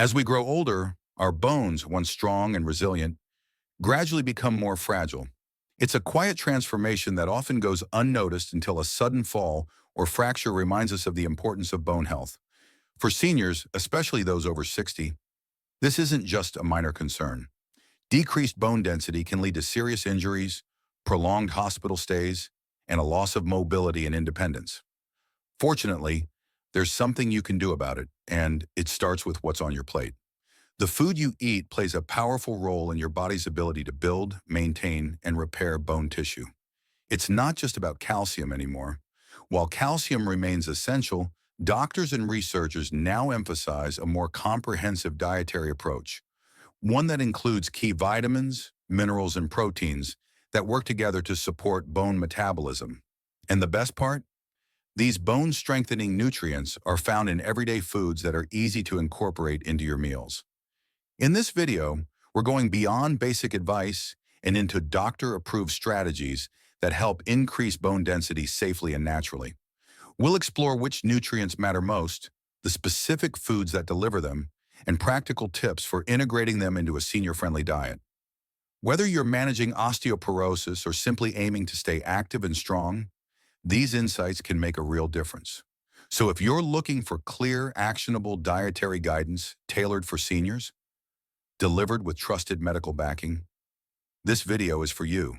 As we grow older, our bones, once strong and resilient, gradually become more fragile. It's a quiet transformation that often goes unnoticed until a sudden fall or fracture reminds us of the importance of bone health. For seniors, especially those over 60, this isn't just a minor concern. Decreased bone density can lead to serious injuries, prolonged hospital stays, and a loss of mobility and independence. Fortunately, there's something you can do about it, and it starts with what's on your plate. The food you eat plays a powerful role in your body's ability to build, maintain, and repair bone tissue. It's not just about calcium anymore. While calcium remains essential, doctors and researchers now emphasize a more comprehensive dietary approach, one that includes key vitamins, minerals, and proteins that work together to support bone metabolism. And the best part? These bone-strengthening nutrients are found in everyday foods that are easy to incorporate into your meals. In this video, we're going beyond basic advice and into doctor-approved strategies that help increase bone density safely and naturally. We'll explore which nutrients matter most, the specific foods that deliver them, and practical tips for integrating them into a senior-friendly diet. Whether you're managing osteoporosis or simply aiming to stay active and strong, these insights can make a real difference. So if you're looking for clear, actionable dietary guidance tailored for seniors, delivered with trusted medical backing, this video is for you.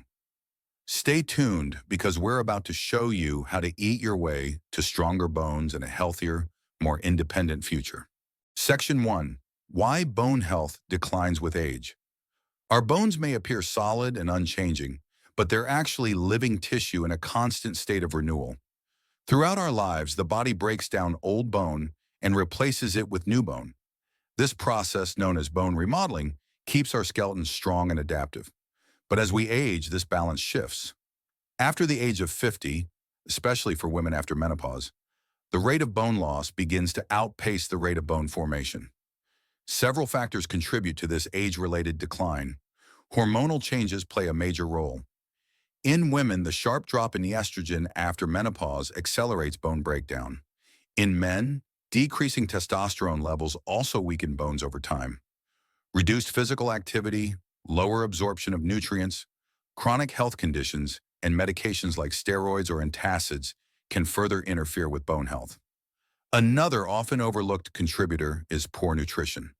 Stay tuned because we're about to show you how to eat your way to stronger bones and a healthier, more independent future. Section 1. Why bone health declines with age. Our bones may appear solid and unchanging, but they're actually living tissue in a constant state of renewal. Throughout our lives, the body breaks down old bone and replaces it with new bone. This process, known as bone remodeling, keeps our skeletons strong and adaptive. But as we age, this balance shifts. After the age of 50, especially for women after menopause, the rate of bone loss begins to outpace the rate of bone formation. Several factors contribute to this age-related decline. Hormonal changes play a major role. In women, the sharp drop in estrogen after menopause accelerates bone breakdown. In men, decreasing testosterone levels also weaken bones over time. Reduced physical activity, lower absorption of nutrients, chronic health conditions, and medications like steroids or antacids can further interfere with bone health. Another often overlooked contributor is poor nutrition.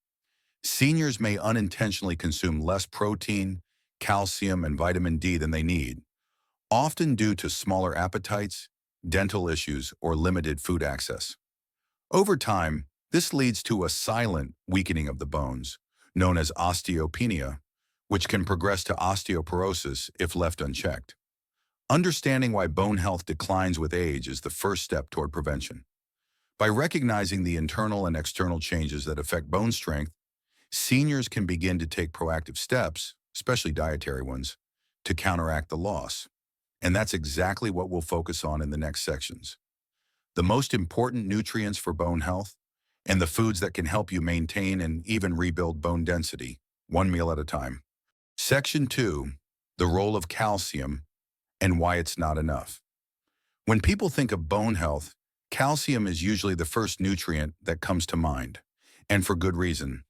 Seniors may unintentionally consume less protein, calcium, and vitamin D than they need, often due to smaller appetites, dental issues, or limited food access. Over time, this leads to a silent weakening of the bones, known as osteopenia, which can progress to osteoporosis if left unchecked. Understanding why bone health declines with age is the first step toward prevention. By recognizing the internal and external changes that affect bone strength, seniors can begin to take proactive steps, especially dietary ones, to counteract the loss. And that's exactly what we'll focus on in the next sections. The most important nutrients for bone health and the foods that can help you maintain and even rebuild bone density, one meal at a time. Section 2, the role of calcium and why it's not enough. When people think of bone health, calcium is usually the first nutrient that comes to mind, and for good reason.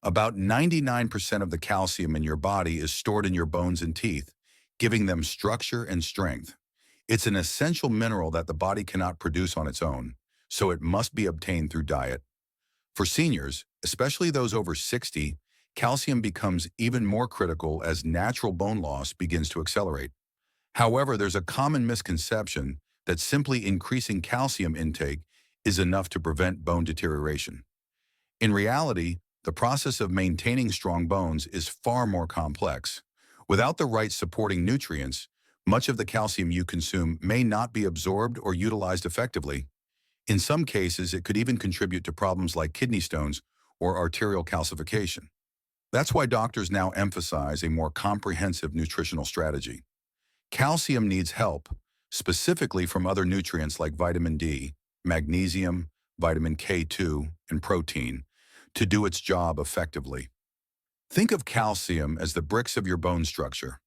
About 99% of the calcium in your body is stored in your bones and teeth, giving them structure and strength. It's an essential mineral that the body cannot produce on its own, so it must be obtained through diet. For seniors, especially those over 60, calcium becomes even more critical as natural bone loss begins to accelerate. However, there's a common misconception that simply increasing calcium intake is enough to prevent bone deterioration. In reality, the process of maintaining strong bones is far more complex. Without the right supporting nutrients, much of the calcium you consume may not be absorbed or utilized effectively. In some cases, it could even contribute to problems like kidney stones or arterial calcification. That's why doctors now emphasize a more comprehensive nutritional strategy. Calcium needs help, specifically from other nutrients like vitamin D, magnesium, vitamin K2, and protein, to do its job effectively. Think of calcium as the bricks of your bone structure.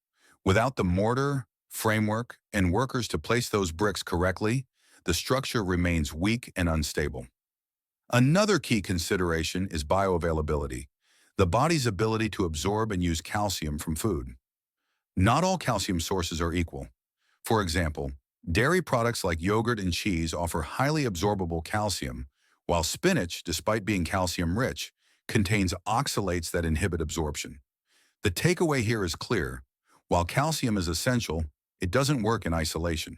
Without the mortar, framework, and workers to place those bricks correctly, the structure remains weak and unstable. Another key consideration is bioavailability, the body's ability to absorb and use calcium from food. Not all calcium sources are equal. For example, dairy products like yogurt and cheese offer highly absorbable calcium, while spinach, despite being calcium-rich, contains oxalates that inhibit absorption. The takeaway here is clear. While calcium is essential, it doesn't work in isolation.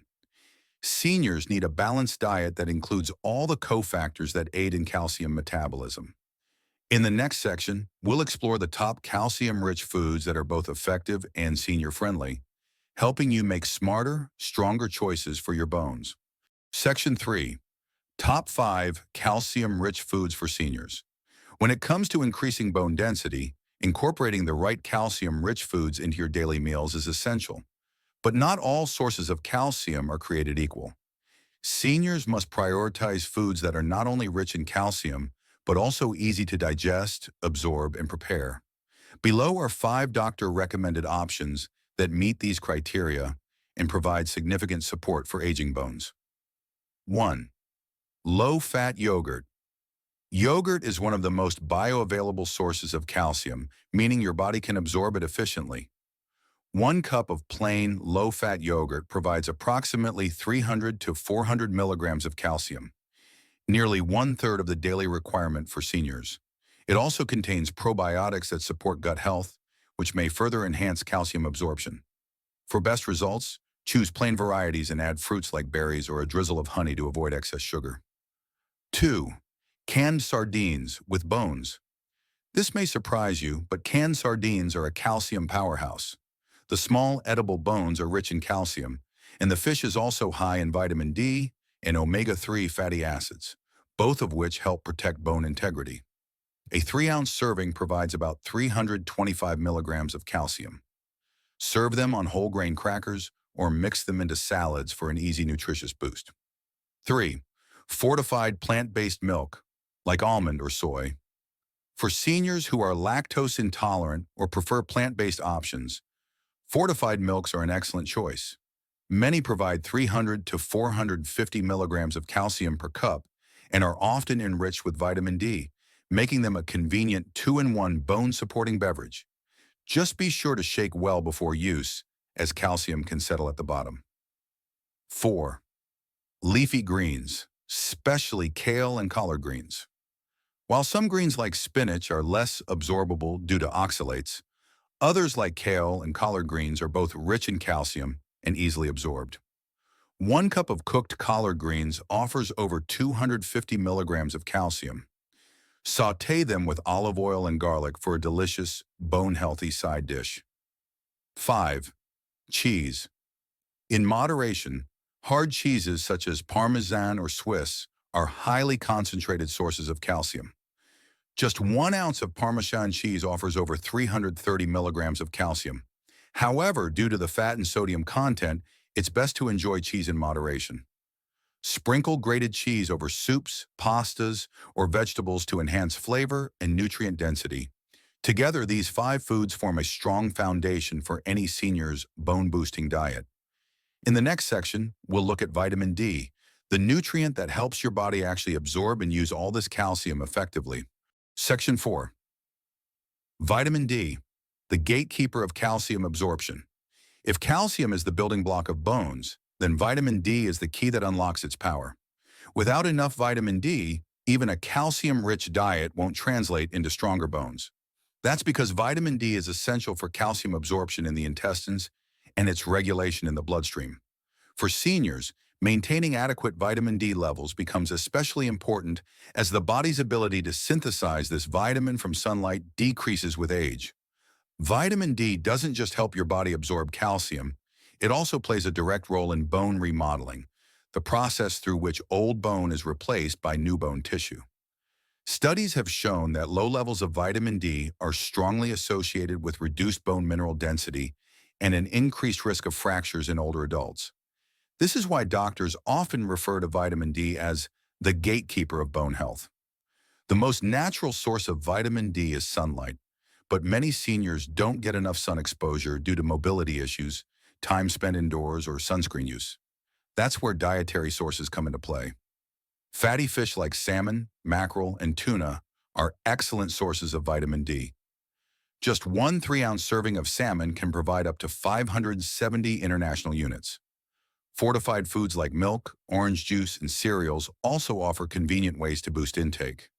Seniors need a balanced diet that includes all the cofactors that aid in calcium metabolism. In the next section, we'll explore the top calcium-rich foods that are both effective and senior-friendly, helping you make smarter, stronger choices for your bones. Section 3. Top 5 calcium-rich foods for seniors. When it comes to increasing bone density, incorporating the right calcium-rich foods into your daily meals is essential. But not all sources of calcium are created equal. Seniors must prioritize foods that are not only rich in calcium, but also easy to digest, absorb, and prepare. Below are 5 doctor-recommended options that meet these criteria and provide significant support for aging bones. 1. Low-fat yogurt. Yogurt is one of the most bioavailable sources of calcium, meaning your body can absorb it efficiently. 1 cup of plain, low-fat yogurt provides approximately 300 to 400 milligrams of calcium, nearly 1/3 of the daily requirement for seniors. It also contains probiotics that support gut health, which may further enhance calcium absorption. For best results, choose plain varieties and add fruits like berries or a drizzle of honey to avoid excess sugar. 2. Canned sardines with bones. This may surprise you, but canned sardines are a calcium powerhouse. The small, edible bones are rich in calcium, and the fish is also high in vitamin D and omega-3 fatty acids, both of which help protect bone integrity. A 3-ounce serving provides about 325 milligrams of calcium. Serve them on whole grain crackers or mix them into salads for an easy nutritious boost. 3. Fortified plant-based milk, like almond or soy. For seniors who are lactose intolerant or prefer plant-based options, fortified milks are an excellent choice. Many provide 300 to 450 milligrams of calcium per cup and are often enriched with vitamin D, making them a convenient 2-in-1 bone-supporting beverage. Just be sure to shake well before use, as calcium can settle at the bottom. 4. Leafy greens, especially kale and collard greens. While some greens like spinach are less absorbable due to oxalates, others like kale and collard greens are both rich in calcium and easily absorbed. 1 cup of cooked collard greens offers over 250 milligrams of calcium. Sauté them with olive oil and garlic for a delicious, bone-healthy side dish. 5. Cheese. In moderation, hard cheeses such as Parmesan or Swiss are highly concentrated sources of calcium. Just 1 ounce of Parmesan cheese offers over 330 milligrams of calcium. However, due to the fat and sodium content, it's best to enjoy cheese in moderation. Sprinkle grated cheese over soups, pastas, or vegetables to enhance flavor and nutrient density. Together, these 5 foods form a strong foundation for any senior's bone-boosting diet. In the next section, we'll look at vitamin D, the nutrient that helps your body actually absorb and use all this calcium effectively. Section 4. Vitamin D, the gatekeeper of calcium absorption. If calcium is the building block of bones, then vitamin D is the key that unlocks its power. Without enough vitamin D, even a calcium-rich diet won't translate into stronger bones. That's because vitamin D is essential for calcium absorption in the intestines and its regulation in the bloodstream. For seniors, maintaining adequate vitamin D levels becomes especially important as the body's ability to synthesize this vitamin from sunlight decreases with age. Vitamin D doesn't just help your body absorb calcium, it also plays a direct role in bone remodeling, the process through which old bone is replaced by new bone tissue. Studies have shown that low levels of vitamin D are strongly associated with reduced bone mineral density and an increased risk of fractures in older adults. This is why doctors often refer to vitamin D as the gatekeeper of bone health. The most natural source of vitamin D is sunlight, but many seniors don't get enough sun exposure due to mobility issues, time spent indoors, or sunscreen use. That's where dietary sources come into play. Fatty fish like salmon, mackerel, and tuna are excellent sources of vitamin D. Just one 3-ounce serving of salmon can provide up to 570 international units. Fortified foods like milk, orange juice, and cereals also offer convenient ways to boost intake.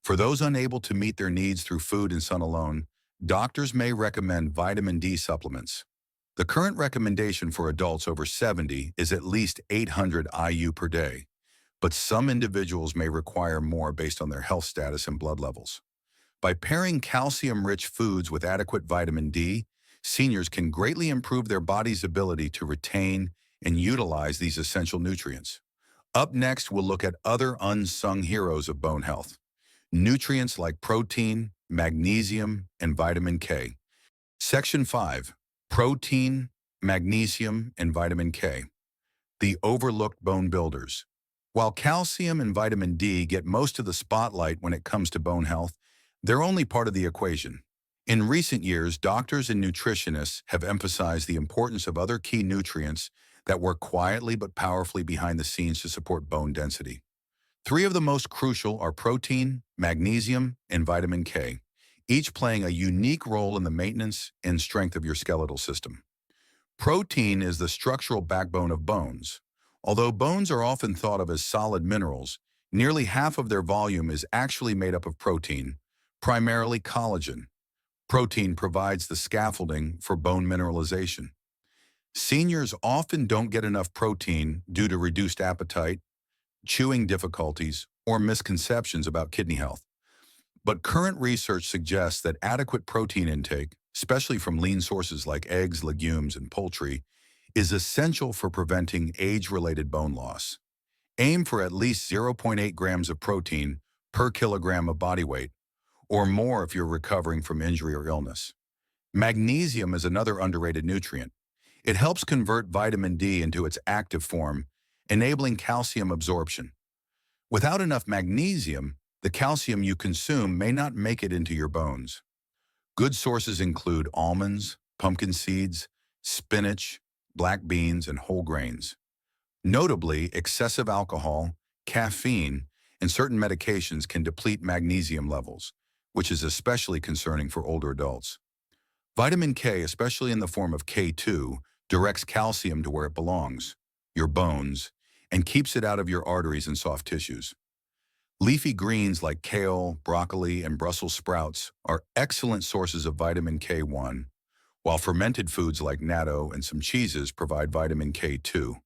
For those unable to meet their needs through food and sun alone, doctors may recommend vitamin D supplements. The current recommendation for adults over 70 is at least 800 IU per day, but some individuals may require more based on their health status and blood levels. By pairing calcium-rich foods with adequate vitamin D, seniors can greatly improve their body's ability to retain and utilize these essential nutrients. Up next, we'll look at other unsung heroes of bone health. Nutrients like protein, magnesium, and vitamin K. Section 5. Protein, magnesium, and vitamin K. The overlooked bone builders. While calcium and vitamin D get most of the spotlight when it comes to bone health, they're only part of the equation. In recent years, doctors and nutritionists have emphasized the importance of other key nutrients that work quietly but powerfully behind the scenes to support bone density. Three of the most crucial are protein, magnesium, and vitamin K, each playing a unique role in the maintenance and strength of your skeletal system. Protein is the structural backbone of bones. Although bones are often thought of as solid minerals, nearly half of their volume is actually made up of protein, primarily collagen. Protein provides the scaffolding for bone mineralization. Seniors often don't get enough protein due to reduced appetite, chewing difficulties, or misconceptions about kidney health. But current research suggests that adequate protein intake, especially from lean sources like eggs, legumes, and poultry, is essential for preventing age-related bone loss. Aim for at least 0.8 grams of protein per kilogram of body weight, or more if you're recovering from injury or illness. Magnesium is another underrated nutrient. It helps convert vitamin D into its active form, enabling calcium absorption. Without enough magnesium, the calcium you consume may not make it into your bones. Good sources include almonds, pumpkin seeds, spinach, black beans, and whole grains. Notably, excessive alcohol, caffeine, and certain medications can deplete magnesium levels, which is especially concerning for older adults. Vitamin K, especially in the form of K2, directs calcium to where it belongs, your bones, and keeps it out of your arteries and soft tissues. Leafy greens like kale, broccoli, and Brussels sprouts are excellent sources of vitamin K1, while fermented foods like natto and some cheeses provide vitamin K2.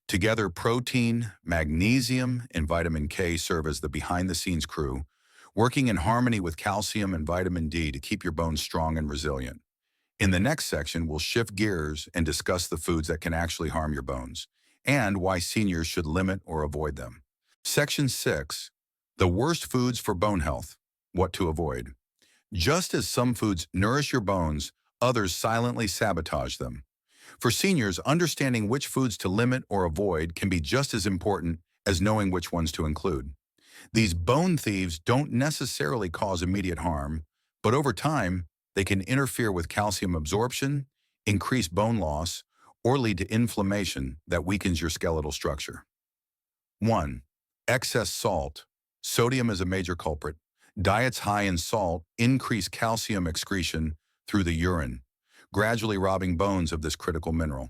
Together, protein, magnesium, and vitamin K serve as the behind-the-scenes crew, working in harmony with calcium and vitamin D to keep your bones strong and resilient. In the next section, we'll shift gears and discuss the foods that can actually harm your bones, and why seniors should limit or avoid them. Section 6. The worst foods for bone health. What to avoid. Just as some foods nourish your bones, others silently sabotage them. For seniors, understanding which foods to limit or avoid can be just as important as knowing which ones to include. These bone thieves don't necessarily cause immediate harm, but over time, they can interfere with calcium absorption, increase bone loss, or lead to inflammation that weakens your skeletal structure. 1. Excess salt. Sodium is a major culprit. Diets high in salt increase calcium excretion through the urine, gradually robbing bones of this critical mineral.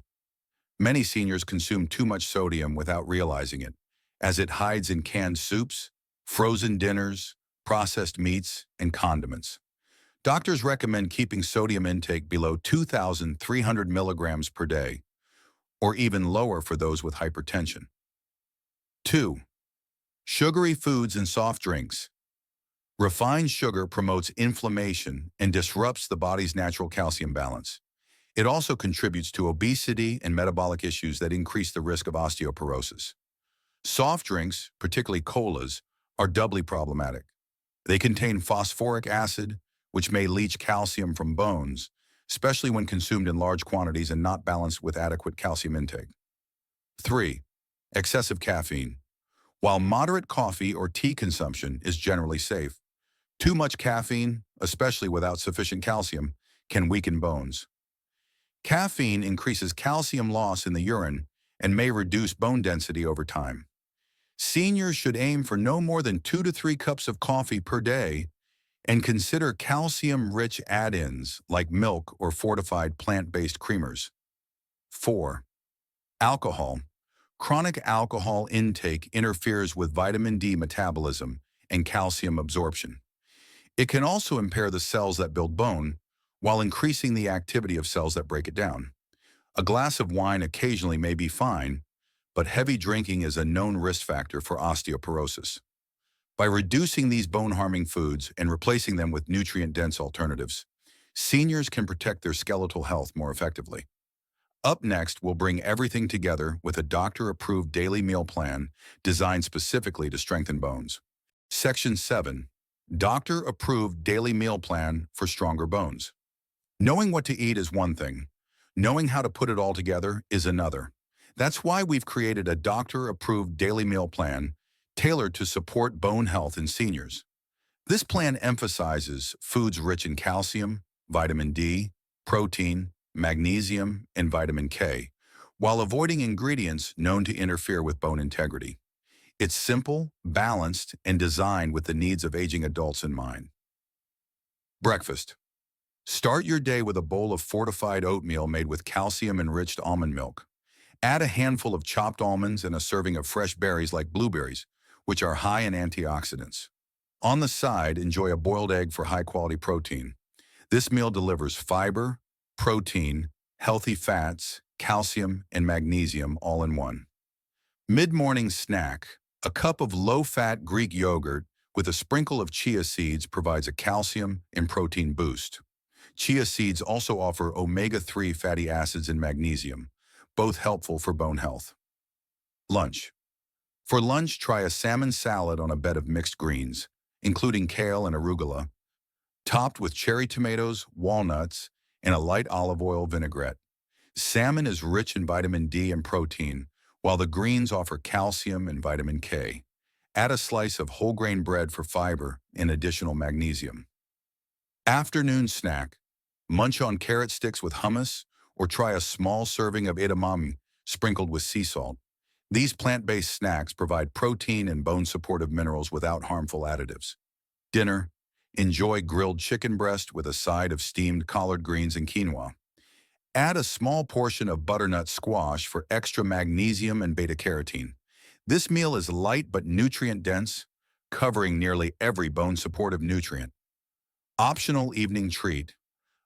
Many seniors consume too much sodium without realizing it, as it hides in canned soups, frozen dinners, processed meats, and condiments. Doctors recommend keeping sodium intake below 2,300 milligrams per day, or even lower for those with hypertension. 2. Sugary foods and soft drinks. Refined sugar promotes inflammation and disrupts the body's natural calcium balance. It also contributes to obesity and metabolic issues that increase the risk of osteoporosis. Soft drinks, particularly colas, are doubly problematic. They contain phosphoric acid, which may leach calcium from bones, especially when consumed in large quantities and not balanced with adequate calcium intake. 3. Excessive caffeine. While moderate coffee or tea consumption is generally safe, too much caffeine, especially without sufficient calcium, can weaken bones. Caffeine increases calcium loss in the urine and may reduce bone density over time. Seniors should aim for no more than 2 to 3 cups of coffee per day and consider calcium-rich add-ins like milk or fortified plant-based creamers. 4. Alcohol. Chronic alcohol intake interferes with vitamin D metabolism and calcium absorption. It can also impair the cells that build bone while increasing the activity of cells that break it down. A glass of wine occasionally may be fine, but heavy drinking is a known risk factor for osteoporosis. By reducing these bone-harming foods and replacing them with nutrient-dense alternatives, seniors can protect their skeletal health more effectively. Up next, we'll bring everything together with a doctor-approved daily meal plan designed specifically to strengthen bones. Section 7. Doctor-approved daily meal plan for stronger bones. Knowing what to eat is one thing. Knowing how to put it all together is another. That's why we've created a doctor-approved daily meal plan tailored to support bone health in seniors. This plan emphasizes foods rich in calcium, vitamin D, protein, magnesium, and vitamin K, while avoiding ingredients known to interfere with bone integrity. It's simple, balanced, and designed with the needs of aging adults in mind. Breakfast. Start your day with a bowl of fortified oatmeal made with calcium-enriched almond milk. Add a handful of chopped almonds and a serving of fresh berries like blueberries, which are high in antioxidants. On the side, enjoy a boiled egg for high-quality protein. This meal delivers fiber, protein, healthy fats, calcium, and magnesium all in one. Mid-morning snack. A cup of low-fat Greek yogurt with a sprinkle of chia seeds provides a calcium and protein boost. Chia seeds also offer omega-3 fatty acids and magnesium, both helpful for bone health. Lunch. For lunch, try a salmon salad on a bed of mixed greens, including kale and arugula, topped with cherry tomatoes, walnuts, and a light olive oil vinaigrette. Salmon is rich in vitamin D and protein, while the greens offer calcium and vitamin K. Add a slice of whole grain bread for fiber and additional magnesium. Afternoon snack. Munch on carrot sticks with hummus, or try a small serving of edamame sprinkled with sea salt. These plant-based snacks provide protein and bone-supportive minerals without harmful additives. Dinner. Enjoy grilled chicken breast with a side of steamed collard greens and quinoa. Add a small portion of butternut squash for extra magnesium and beta-carotene. This meal is light but nutrient-dense, covering nearly every bone-supportive nutrient. Optional evening treat.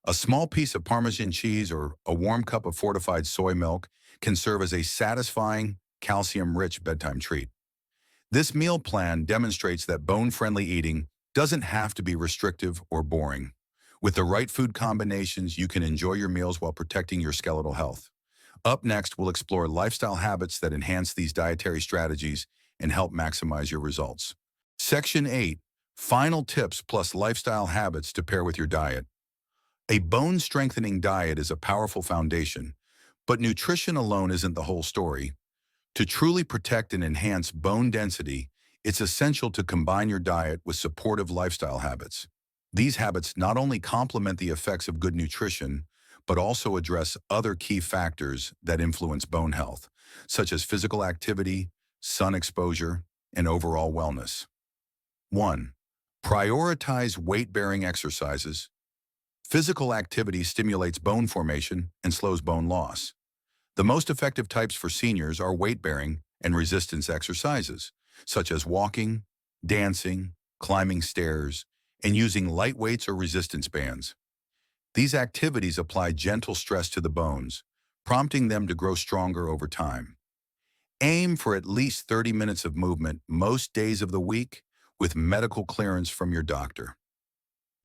A small piece of Parmesan cheese or a warm cup of fortified soy milk can serve as a satisfying, calcium-rich bedtime treat. This meal plan demonstrates that bone-friendly eating doesn't have to be restrictive or boring. With the right food combinations, you can enjoy your meals while protecting your skeletal health. Up next, we'll explore lifestyle habits that enhance these dietary strategies and help maximize your results. Section 8. Final tips plus lifestyle habits to pair with your diet. A bone-strengthening diet is a powerful foundation, but nutrition alone isn't the whole story. To truly protect and enhance bone density, it's essential to combine your diet with supportive lifestyle habits. These habits not only complement the effects of good nutrition, but also address other key factors that influence bone health, such as physical activity, sun exposure, and overall wellness. 1. Prioritize weight-bearing exercises. Physical activity stimulates bone formation and slows bone loss. The most effective types for seniors are weight-bearing and resistance exercises, such as walking, dancing, climbing stairs, and using light weights or resistance bands. These activities apply gentle stress to the bones, prompting them to grow stronger over time. Aim for at least 30 minutes of movement most days of the week with medical clearance from your doctor.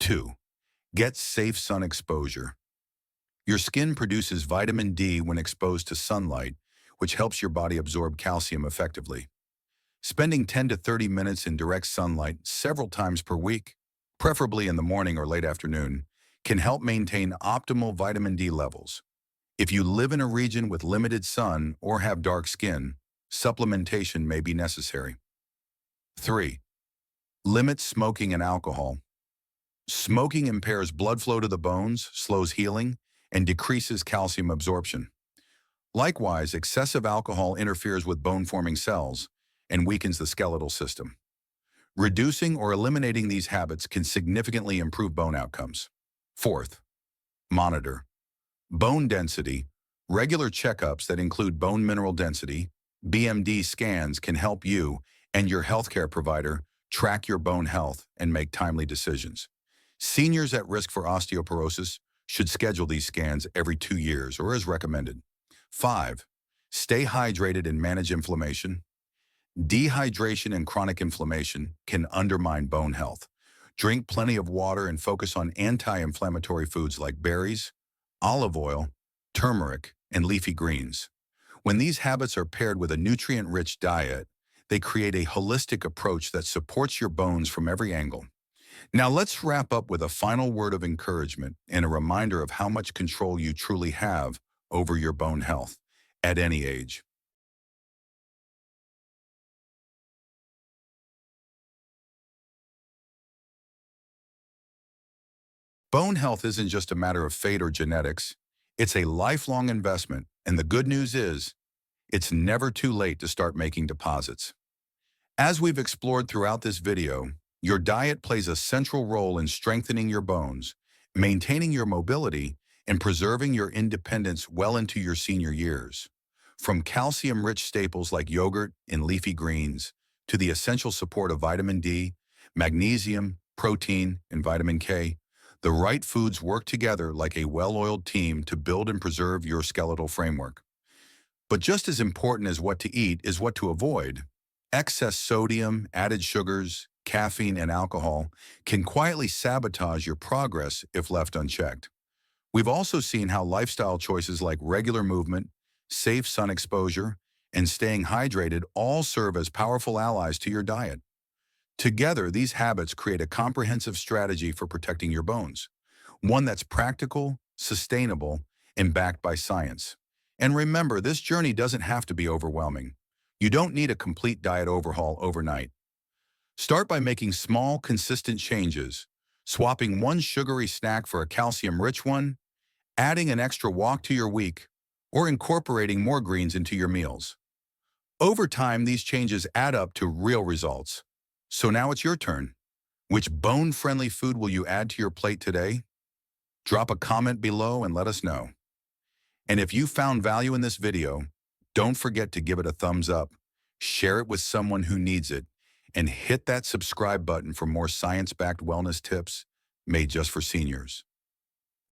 2. Get safe sun exposure. Your skin produces vitamin D when exposed to sunlight, which helps your body absorb calcium effectively. Spending 10 to 30 minutes in direct sunlight several times per week, preferably in the morning or late afternoon, can help maintain optimal vitamin D levels. If you live in a region with limited sun or have dark skin, supplementation may be necessary. 3. Limit smoking and alcohol. Smoking impairs blood flow to the bones, slows healing, and decreases calcium absorption. Likewise, excessive alcohol interferes with bone-forming cells and weakens the skeletal system. Reducing or eliminating these habits can significantly improve bone outcomes. Fourth, monitor bone density. Regular checkups that include bone mineral density, BMD scans, can help you and your healthcare provider track your bone health and make timely decisions. Seniors at risk for osteoporosis should schedule these scans every 2 years or as recommended. 5. Stay hydrated and manage inflammation. Dehydration and chronic inflammation can undermine bone health. Drink plenty of water and focus on anti-inflammatory foods like berries, olive oil, turmeric, and leafy greens. When these habits are paired with a nutrient-rich diet, they create a holistic approach that supports your bones from every angle. Now let's wrap up with a final word of encouragement and a reminder of how much control you truly have over your bone health at any age. Bone health isn't just a matter of fate or genetics. It's a lifelong investment, and the good news is, it's never too late to start making deposits. As we've explored throughout this video, your diet plays a central role in strengthening your bones, maintaining your mobility, and preserving your independence well into your senior years. From calcium-rich staples like yogurt and leafy greens, to the essential support of vitamin D, magnesium, protein, and vitamin K, the right foods work together like a well-oiled team to build and preserve your skeletal framework. But just as important as what to eat is what to avoid. Excess sodium, added sugars, caffeine, and alcohol can quietly sabotage your progress if left unchecked. We've also seen how lifestyle choices like regular movement, safe sun exposure, and staying hydrated all serve as powerful allies to your diet. Together, these habits create a comprehensive strategy for protecting your bones, one that's practical, sustainable, and backed by science. And remember, this journey doesn't have to be overwhelming. You don't need a complete diet overhaul overnight. Start by making small, consistent changes, swapping one sugary snack for a calcium-rich one, adding an extra walk to your week, or incorporating more greens into your meals. Over time, these changes add up to real results. So now it's your turn. Which bone-friendly food will you add to your plate today? Drop a comment below and let us know. And if you found value in this video, don't forget to give it a thumbs up, share it with someone who needs it, and hit that subscribe button for more science-backed wellness tips made just for seniors.